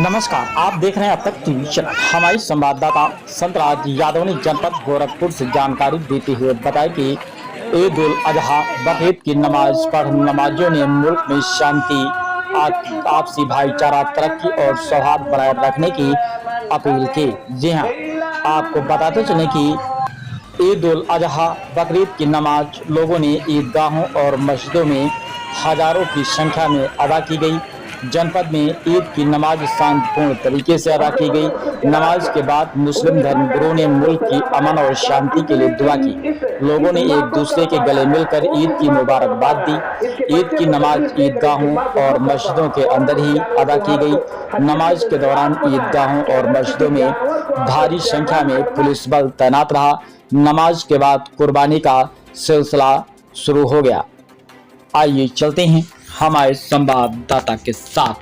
नमस्कार, आप देख रहे हैं अब तक टीवी चैनल। हमारे संवाददाता संतराज यादव ने जनपद गोरखपुर से जानकारी देते हुए बताया कि ईद उल अजहा बकरीद की नमाज पढ़ नमाजियों ने मुल्क में शांति, आपसी भाईचारा, तरक्की और सौहार्द बनाए रखने की अपील की। जी हां, आपको बताते चले कि ईद उल अजहा बकरीद की नमाज लोगों ने ईदगाहों और मस्जिदों में हजारों की संख्या में अदा की गई। जनपद में ईद की नमाज शांतिपूर्ण तरीके से अदा की गई। नमाज के बाद मुस्लिम धर्मगुरुओं ने मुल्क की अमन और शांति के लिए दुआ की। लोगों ने एक दूसरे के गले मिलकर ईद की मुबारकबाद दी। ईद की नमाज ईदगाहों और मस्जिदों के अंदर ही अदा की गई। नमाज के दौरान ईदगाहों और मस्जिदों में भारी संख्या में पुलिस बल तैनात रहा। नमाज के बाद कुर्बानी का सिलसिला शुरू हो गया। आइए चलते हैं हमारे संवाददाता के साथ।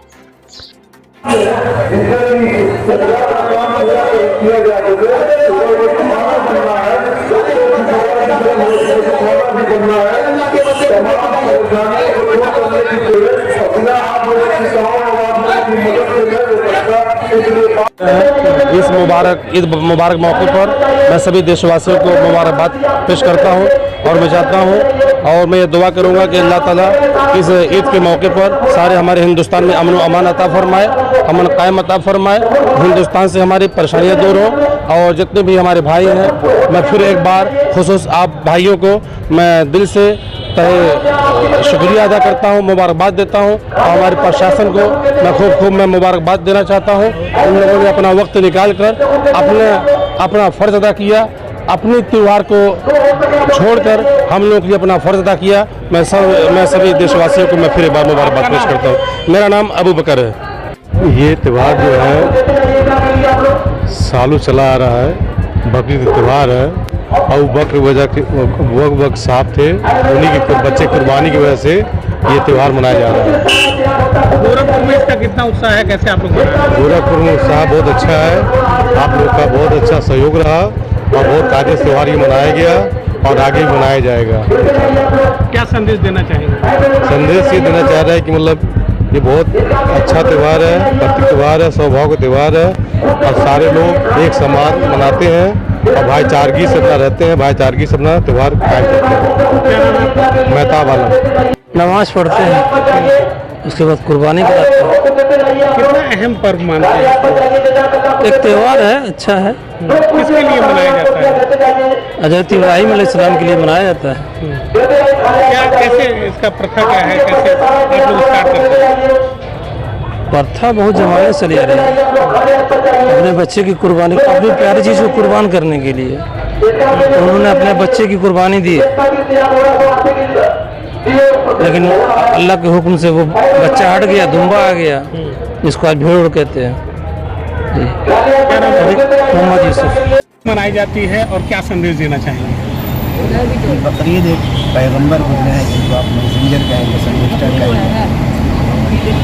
इस ईद मुबारक मौके पर मैं सभी देशवासियों को मुबारकबाद पेश करता हूं और मैं चाहता हूं और मैं ये दुआ करूंगा कि अल्लाह ताला इस ईद के मौके पर सारे हमारे हिंदुस्तान में अमन अमान अता फरमाए, अमन कायम अता फरमाए, हिंदुस्तान से हमारी परेशानियां दूर हों। और जितने भी हमारे भाई हैं, मैं फिर एक बार खुसूस आप भाइयों को मैं दिल से शुक्रिया अदा करता हूँ, मुबारकबाद देता हूँ। और हमारे प्रशासन को मैं खूब मैं मुबारकबाद देना चाहता हूँ। उन लोगों ने अपना वक्त निकाल कर अपना फ़र्ज़ अदा किया, अपने त्यौहार को छोड़कर हम लोग ने अपना फ़र्ज़ अदा किया। मैं सभी देशवासियों को मैं फिर एक बार मुबारकबाद पेश करता हूँ। मेरा नाम अबू बकर है। ये त्यौहार जो है सालों चला आ रहा है, बकरीद त्यौहार है। अबू बकर वक्त साहब थे, उन्हीं के बच्चे कुर्बानी की वजह से ये त्यौहार मनाया जा रहा है। गोरखपुर में इसका कितना उत्साह है, कैसे आप लोग? गोरखपुर में उत्साह बहुत अच्छा है, आप लोग का बहुत अच्छा सहयोग रहा और बहुत कायदे से त्यौहार ये मनाया गया और आगे भी मनाया जाएगा। क्या संदेश देना चाहेंगे? संदेश ये देना चाह रहा है कि मतलब ये बहुत अच्छा त्यौहार है, प्रतीक त्यौहार है, सौभाग्य का त्यौहार है और सारे लोग एक समान मनाते हैं और भाईचारगी से अपना रहते हैं, भाईचारगी से अपना त्यौहार कायम करते हैं। मेहताब आलम। नमाज पढ़ते हैं, उसके बाद कुर्बानी कराते हैं। कितना अहम पर्व मानते हैं? एक त्यौहार है, अच्छा है। किसके लिए मनाया जाता है? हज़रत इब्राहीम अलैहिस्सलाम के लिए मनाया जाता है। क्या कैसे इसका प्रथा क्या है, कैसे आप लोग स्टार्ट करते हैं? प्रथा बहुत जमाने से चली आ रही है। अपने बच्चे की कुर्बानी, अपनी प्यारी चीज़ को कुर्बान करने के लिए उन्होंने अपने बच्चे की कुर्बानी दी, लेकिन अल्लाह के हुक्म से वो बच्चा हट गया, दुम्बा आ गया, इसको आज भेड़ कहते हैं। मोहम्मद यूसुफ। मनाई जाती है और क्या संदेश देना चाहेंगे? बकरीद एक पैगंबर गुजरे हैं, जिनको आप मैसेंजर कहेंगे, संदेशा कहेंगे।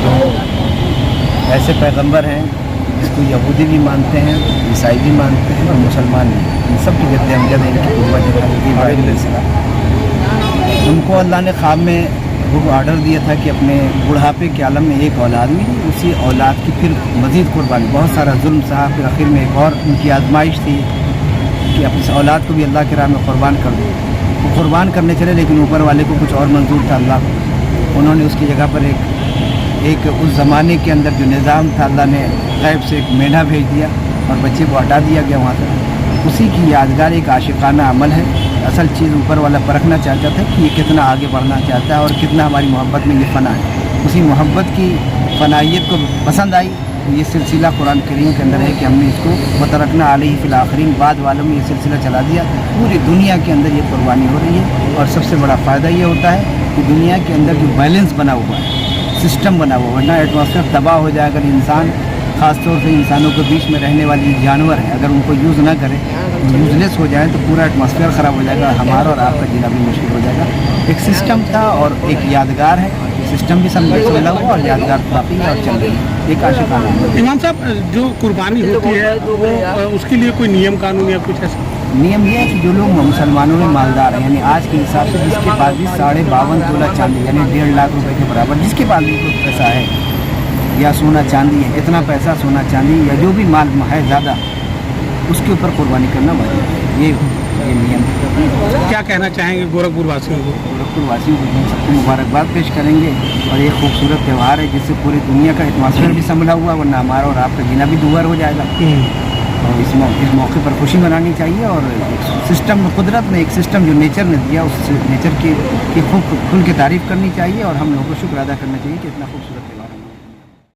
तो ऐसे पैगंबर हैं जिसको यहूदी भी मानते हैं, ईसाई भी मानते हैं और मुसलमान भी। इन सब की जद्द अमजद है इनकी पूर्वज। उनको अल्लाह ने ख्वाब में वो ऑर्डर दिया था कि अपने बुढ़ापे के आलम में एक औलाद में उसी औलाद की फिर मज़ीद कुर्बानी, बहुत सारा जुल्म सहा, फिर आखिर में एक और उनकी आजमाइश थी कि अपनी औलाद को भी अल्लाह के राह में कुर्बान कर दो। वो कुर्बान करने चले, लेकिन ऊपर वाले को कुछ और मंजूर था अल्लाह को। उन्होंने उसकी जगह पर एक उस ज़माने के अंदर जो निज़ाम था, अल्लाह ने गैब से एक मेढा भेज दिया और बच्चे को हटा दिया गया वहाँ से। उसी की यादगार एक आशिकाना अमल है। असल चीज़ ऊपर वाला परखना चाहता था कि ये कितना आगे बढ़ना चाहता है और कितना हमारी मोहब्बत में ये फ़ना है। उसी मोहब्बत की फ़नाइयत को पसंद आई। ये सिलसिला कुरान करीम के अंदर है कि हमने इसको वतरकना अलैहि फिल आखिरीन, बाद वालों में ये सिलसिला चला दिया। पूरी दुनिया के अंदर ये कुर्बानी हो रही है और सबसे बड़ा फ़ायदा ये होता है कि दुनिया के अंदर जो बैलेंस बना हुआ है, सिस्टम बना हुआ, वरना एटमॉस्फेयर तबाह हो जाए। अगर इंसान, ख़ासतौर से इंसानों के बीच में रहने वाली जानवर है, अगर उनको यूज़ ना करें, यूजलेस हो जाए, तो पूरा एटमॉस्फेयर ख़राब हो जाएगा, हमारा और आपका जीना भी मुश्किल हो जाएगा। एक सिस्टम था और एक यादगार है। सिस्टम भी संदेश मिला हुआ और यादगार बाकी है और चल रही है। एक आशिकाना। इमाम साहब, जो कुर्बानी होती है वो उसके लिए कोई नियम कानून या कुछ ऐसा? नियम यह है कि जो लोग मुसलमानों में मालदार हैं, यानी आज के हिसाब से जिसके पास भी 52.5 तोला चांदी यानी 1.5 लाख रुपए के बराबर जिसके पास भी कुछ पैसा है, या सोना चांदी है, इतना पैसा सोना चांदी या जो भी माल है ज़्यादा, उसके ऊपर कुर्बानी करना वाजिब है। ये नियम है। क्या कहना चाहेंगे गोरखपुर वासियों को? गोरखपुर वासियों को हम सबको मुबारकबाद पेश करेंगे और ये खूबसूरत त्यौहार है जिससे पूरी दुनिया का एटमॉस्फेयर भी संभला हुआ, वरना हमारा और आपका जीना भी दुभर हो जाएगा। और इस मौके पर खुशी मनानी चाहिए और एक सिस्टम, कुदरत ने एक सिस्टम जो नेचर ने दिया, उस नेचर की खूब खुल के तारीफ़ करनी चाहिए और हम लोगों को शुक्र अदा करना चाहिए कि इतना खूबसूरत